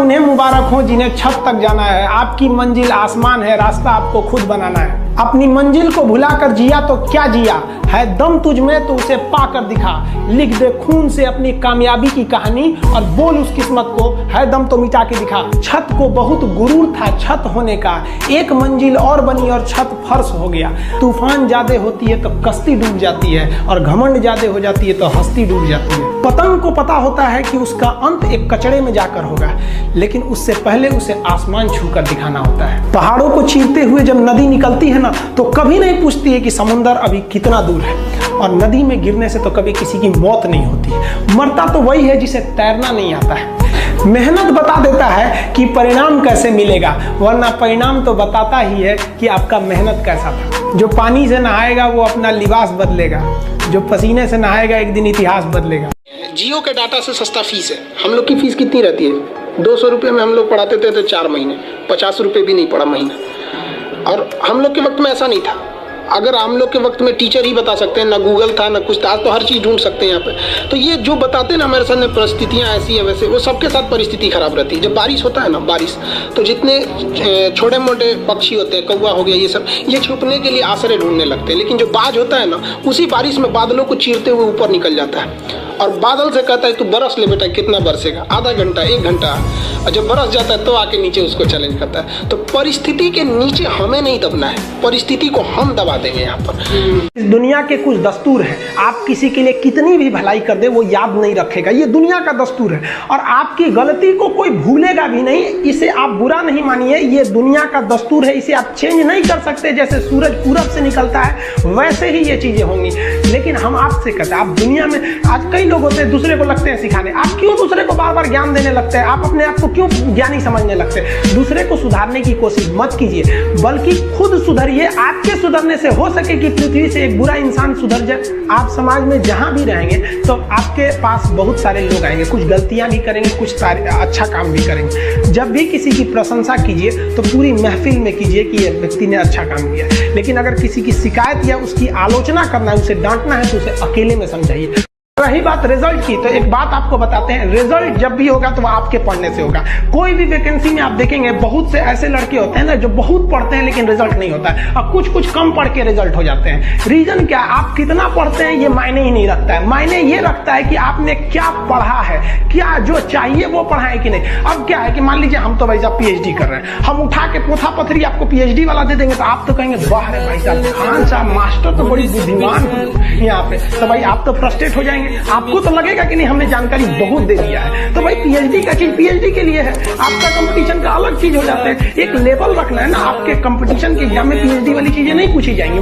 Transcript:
उन्हें मुबारक हो जिन्हें छत तक जाना है। आपकी मंजिल आसमान है, रास्ता आपको खुद बनाना है। अपनी मंजिल को भुलाकर जिया तो क्या जिया, है दम तुझ में तो उसे पाकर दिखा। लिख दे खून से अपनी कामयाबी की कहानी और बोल उस किस्मत को, है दम तो मिटा के दिखा। छत को बहुत गुरूर था छत होने का, एक मंजिल और बनी और छत फर्श हो गया। तूफान ज्यादा होती है तो कश्ती डूब जाती है, और घमंड ज्यादा हो जाती है तो हस्ती डूब जाती है। पतंग को पता होता है कि उसका अंत एक कचड़े में जाकर होगा, लेकिन उससे पहले उसे आसमान छूकर दिखाना होता है। पहाड़ों को चीरते हुए जब नदी निकलती है ना, तो कभी नहीं पूछती है कि समुंदर अभी कितना दूर है, और नदी में गिरने से तो कभी किसी की मौत नहीं होती है। मरता तो वही है जिसे तैरना नहीं आता है। मेहनत बता देता है कि परिणाम कैसे मिलेगा, वरना परिणाम तो बताता ही है कि आपका मेहनत कैसा था। जो पानी से नहाएगा वो अपना लिबास बदलेगा, जो पसीने से नहाएगा एक दिन इतिहास बदलेगा। जियो के डाटा से सस्ता फीस है। हम लोग की फीस कितनी रहती है? 200 रुपये में हम लोग पढ़ाते थे तो 4 महीने, 50 रुपये भी नहीं पड़ा महीना। और हम लोग के वक्त में ऐसा नहीं था। अगर हम लोग के वक्त में टीचर ही बता सकते हैं, ना गूगल था ना कुछ था, आज तो हर चीज़ ढूंढ सकते हैं यहाँ पे। तो ये जो बताते हैं ना हमारे सामने परिस्थितियाँ ऐसी है वैसे, वो सबके साथ परिस्थिति खराब रहती है। जब बारिश होता है ना, बारिश तो जितने छोटे मोटे पक्षी होते हैं, कौवा हो गया, ये सब ये छुपने के लिए आश्रय ढूंढने लगते हैं। लेकिन जो बाज होता है ना, उसी बारिश में बादलों को चीरते हुए ऊपर निकल जाता है और बादल से कहता है तू बरस ले बेटा, कितना बरसेगा, आधा घंटा 1 घंटा। और जब बरस जाता है तो आके नीचे उसको चैलेंज करता है। तो परिस्थिति के नीचे हमें नहीं दबना है, परिस्थिति को हम दबा देंगे यहाँ पर। इस दुनिया के कुछ दस्तूर हैं, आप किसी के लिए कितनी भी भलाई कर दे वो याद नहीं रखेगा, ये दुनिया का दस्तूर है। और आपकी गलती को कोई भूलेगा भी नहीं, इसे आप बुरा नहीं मानिए, ये दुनिया का दस्तूर है, इसे आप चेंज नहीं कर सकते। जैसे सूरज पूरब से निकलता है वैसे ही ये चीजें होंगी। लेकिन हम आपसे कहते हैं, आप दुनिया में आज कई लोग होते हैं दूसरे को लगते हैं सिखाने, आप क्यों दूसरे को बार बार ज्ञान देने लगते हैं? आप अपने आप को क्यों ज्ञानी समझने लगते हैं? दूसरे को सुधारने की कोशिश मत कीजिए, बल्कि खुद सुधरिए। आपके सुधरने से हो सके कि पृथ्वी से एक बुरा इंसान सुधर जाए। आप समाज में जहां भी रहेंगे तो आपके पास बहुत सारे लोग आएंगे, कुछ गलतियां भी करेंगे, कुछ अच्छा काम भी करेंगे। जब भी किसी की प्रशंसा कीजिए तो पूरी महफिल में कीजिए कि यह व्यक्ति ने अच्छा काम किया। लेकिन अगर किसी की शिकायत या उसकी आलोचना करना है, उसे डांटना है, तो उसे अकेले में समझाइए। रही बात रिजल्ट की, तो एक बात आपको बताते हैं, रिजल्ट जब भी होगा तो वो आपके पढ़ने से होगा। कोई भी वैकेंसी में आप देखेंगे बहुत से ऐसे लड़के होते हैं ना जो बहुत पढ़ते हैं लेकिन रिजल्ट नहीं होता है, और कुछ कम पढ़ के रिजल्ट हो जाते हैं। रीजन क्या? आप कितना पढ़ते हैं ये मायने ही नहीं रखता है। मायने ये रखता है कि आपने क्या पढ़ा है, क्या जो चाहिए वो पढ़ा है कि नहीं। अब क्या है कि मान लीजिए हम तो भाई साहब PhD कर रहे हैं, हम उठा के पोथा पथरी आपको PhD वाला दे देंगे तो आप तो कहेंगे वाह रे भाई साहब, खान साहब मास्टर तो बड़ी बुद्धिमान यहाँ पे। तो भाई आप तो फ्रस्ट्रेट हो जाएंगे, आपको तो लगेगा कि नहीं हमने जानकारी बहुत दे दिया है। तो भाई PhD का चीज PhD के लिए है, आपका कंपटीशन का अलग चीज हो जाता है। एक लेवल रखना है ना, आपके कंपटीशन के एग्जाम में PhD वाली चीजें नहीं पूछी जाएंगी।